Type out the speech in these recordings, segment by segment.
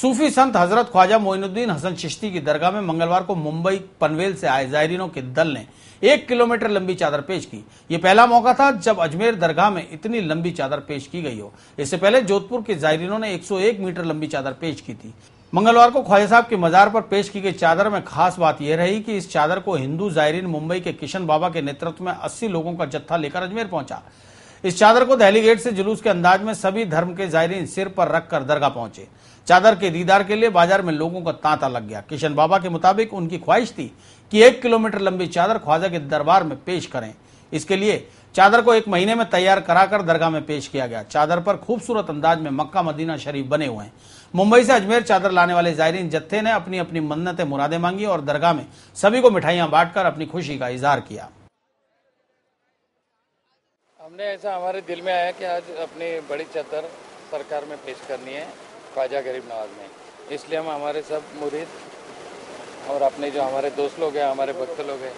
सूफी संत हजरत ख्वाजा मोइनुद्दीन हसन चिश्ती की दरगाह में मंगलवार को मुंबई पनवेल से आए जायरीनों के दल ने 1 किलोमीटर लंबी चादर पेश की। ये पहला मौका था जब अजमेर दरगाह में इतनी लंबी चादर पेश की गई हो। इससे पहले जोधपुर के जायरीनों ने 101 मीटर लंबी चादर पेश की थी। मंगलवार को ख्वाजा साहब के मजार पर पेश की गई चादर में खास बात यह रही कि इस चादर को हिंदू जायरीन मुंबई के किशन बाबा के नेतृत्व में 80 लोगों का जत्था लेकर अजमेर पहुंचा। इस चादर को दहली गेट से जुलूस के अंदाज में सभी धर्म के जायरीन सिर पर रखकर दरगाह पहुंचे। चादर के दीदार के लिए बाजार में लोगों का तांता लग गया। किशन बाबा के मुताबिक उनकी ख्वाहिश थी कि 1 किलोमीटर लंबी चादर ख्वाजा के दरबार में पेश करें। इसके लिए चादर को 1 महीने में तैयार कराकर दरगाह में पेश किया गया। चादर पर खूबसूरत अंदाज में मक्का मदीना शरीफ बने हुए हैं। मुंबई से अजमेर चादर लाने वाले जायरीन जत्थे ने अपनी अपनी मन्नतें मुरादें मांगी और दरगाह में सभी को मिठाइयां बांटकर अपनी खुशी का इजहार किया। हमने ऐसा हमारे दिल में आया कि आज अपनी बड़ी चादर सरकार में पेश करनी है ख्वाजा गरीब नवाज में। इसलिए हम हमारे सब मुरीद और अपने जो हमारे दोस्त लोग हैं, हमारे भक्त लोग हैं,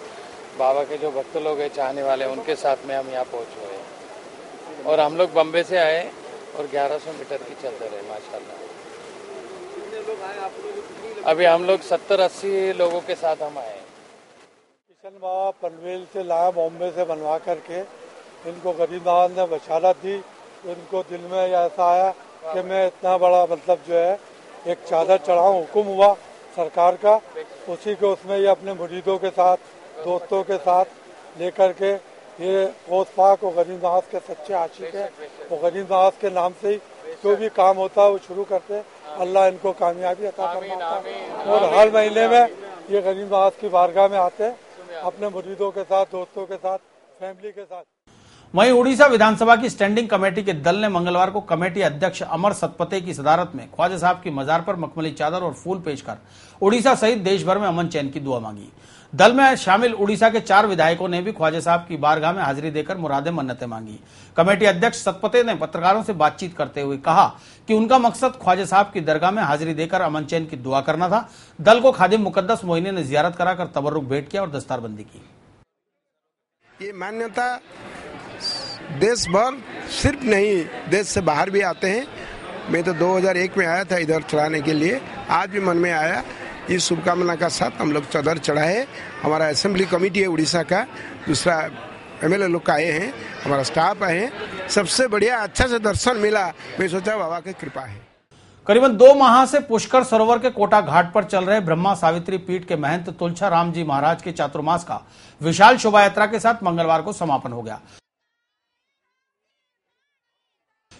बाबा के जो भक्त लोग हैं, चाहने वाले, उनके साथ में हम यहाँ पहुँच हुए हैं। और हम लोग बम्बे से आए और 1100 मीटर की चादर है माशाल्लाह। अभी हम लोग 70-80 लोगों के साथ हम आए। किशन बाबा पनवेल से लाया, बॉम्बे से बनवा करके इनको गरीब नवाज ने बशारत दी। इनको दिल में ऐसा आया कि मैं इतना बड़ा मतलब जो है एक चादर चढ़ाऊं, हुक्म हुआ सरकार का, उसी को उसमें ये अपने मुरीदों के साथ, दोस्तों के साथ लेकर के ये गौस पाक और गरीब नवाज के सच्चे आशिक है। और गरीब नवाज के नाम से ही जो भी काम होता है वो शुरू करते हैं। अल्लाह इनको कामयाबी अता फरमाता है। और हर महीने में ये गरीब नवाज की बारगाह में आते हैं अपने मुरीदों के साथ, दोस्तों के साथ, फैमिली के साथ। वहीं उड़ीसा विधानसभा की स्टैंडिंग कमेटी के दल ने मंगलवार को कमेटी अध्यक्ष अमर सतपथे की सदारत में ख्वाजा साहब की मजार पर मखमली चादर और फूल पेश कर उड़ीसा सहित देश भर में अमन चैन की दुआ मांगी। दल में शामिल उड़ीसा के 4 विधायकों ने भी ख्वाजा साहब की बारगाह में हाजिरी देकर मुरादें मन्नतें मांगी। कमेटी अध्यक्ष सतपथे ने पत्रकारों से बातचीत करते हुए कहा कि उनका मकसद ख्वाजा साहब की दरगाह में हाजिरी देकर अमन चैन की दुआ करना था। दल को खादिम मुकद्दस मोइनी ने जियारत कराकर तबर्रुक भेंट किया और दस्तारबंदी की। ये मान्यता देश भर सिर्फ नहीं, देश से बाहर भी आते हैं। मैं तो 2001 में आया था इधर चढ़ाने के लिए। आज भी मन में आया, इस शुभकामना का साथ हम लोग चादर चढ़ाए। हमारा असेंबली कमेटी है उड़ीसा का, दूसरा MLA लोग आए हैं, हमारा स्टाफ आए हैं। सबसे बढ़िया अच्छा से दर्शन मिला। मैं सोचा बाबा की कृपा है। करीबन 2 माह से पुष्कर सरोवर के कोटा घाट पर चल रहे ब्रह्मा सावित्री पीठ के महंत तुलछा राम जी महाराज के चातुर्मास का विशाल शोभा यात्रा के साथ मंगलवार को समापन हो गया।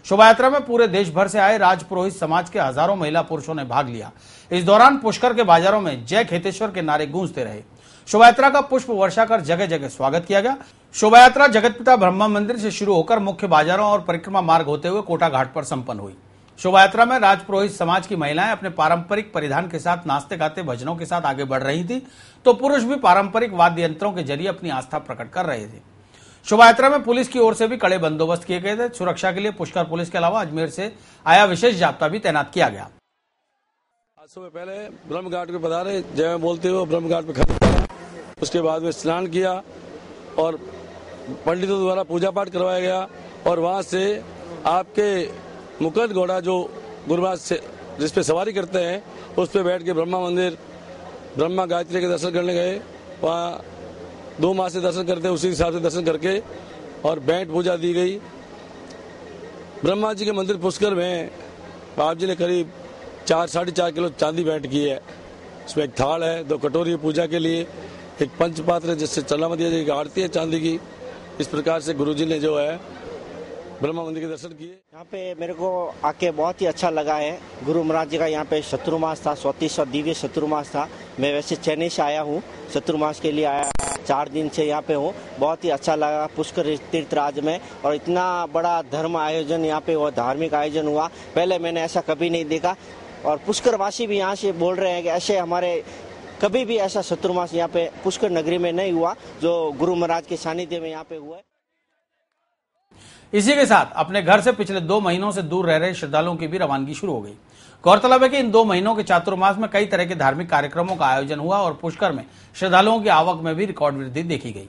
शोभा यात्रा में पूरे देश भर से आए राजपुरोहित समाज के हजारों महिला पुरुषों ने भाग लिया। इस दौरान पुष्कर के बाजारों में जय खेतेश्वर के नारे गूंजते रहे। शोभा यात्रा का पुष्प वर्षा कर जगह जगह स्वागत किया गया। शोभा यात्रा जगतपिता ब्रह्मा मंदिर से शुरू होकर मुख्य बाजारों और परिक्रमा मार्ग होते हुए कोटा घाट पर संपन्न हुई। शोभा यात्रा में राजपुरोहित समाज की महिलाएं अपने पारंपरिक परिधान के साथ नाचते गाते भजनों के साथ आगे बढ़ रही थी, तो पुरुष भी पारंपरिक वाद्य यंत्रों के जरिए अपनी आस्था प्रकट कर रहे थे। शोभा यात्रा में पुलिस की ओर से भी कड़े बंदोबस्त किए गए थे। सुरक्षा के लिए पुष्कर पुलिस के अलावा अजमेर से आया विशेष जाब्ता भी तैनात किया गया। आज सुबह पहले ब्रह्म घाट पे पधारे, जय बोलते हुए ब्रह्म घाट पे खत्म करा। उसके बाद में स्नान किया और पंडितों द्वारा पूजा पाठ करवाया गया। और वहां से आपके मुकुट घोड़ा जो गुरुवार से जिस पे सवारी करते हैं, उस पे बैठ के ब्रह्मा मंदिर ब्रह्मा गायत्री के दर्शन करने गए। वहाँ 2 माह से दर्शन करते, उसी हिसाब से दर्शन करके और बैंट पूजा दी गई। ब्रह्मा जी के मंदिर पुष्कर में बाप जी ने करीब 4-4.5 किलो चांदी बैंट की है। उसमें एक थाल है, 2 कटोरी पूजा के लिए, एक पंचपात्र है जिससे चलामती जी की आरती है चांदी की। इस प्रकार से गुरुजी ने जो है ब्रह्मा मंदिर के दर्शन किए। यहाँ पे मेरे को आके बहुत ही अच्छा लगा है। गुरु महाराज जी का यहाँ पे शत्रुमास था, 34 दिव्य शत्रुमास था। मैं वैसे चेन्नई से आया हूँ, शत्रुमास के लिए आया, 4 दिन से यहाँ पे हूँ। बहुत ही अच्छा लगा पुष्कर तीर्थराज में, और इतना बड़ा धर्म आयोजन यहाँ पे, वो धार्मिक आयोजन हुआ, पहले मैंने ऐसा कभी नहीं देखा। और पुष्कर वासी भी यहाँ से बोल रहे हैं कि ऐसे हमारे कभी भी ऐसा शत्रुमास यहाँ पे पुष्कर नगरी में नहीं हुआ जो गुरु महाराज के सानिध्य में यहाँ पे हुआ है। इसी के साथ अपने घर से पिछले 2 महीनों से दूर रह रहे श्रद्धालुओं की भी रवानगी शुरू हो गई। गौरतलब है कि इन 2 महीनों के चातुर्मास में कई तरह के धार्मिक कार्यक्रमों का आयोजन हुआ और पुष्कर में श्रद्धालुओं की आवक में भी रिकॉर्ड वृद्धि देखी गई।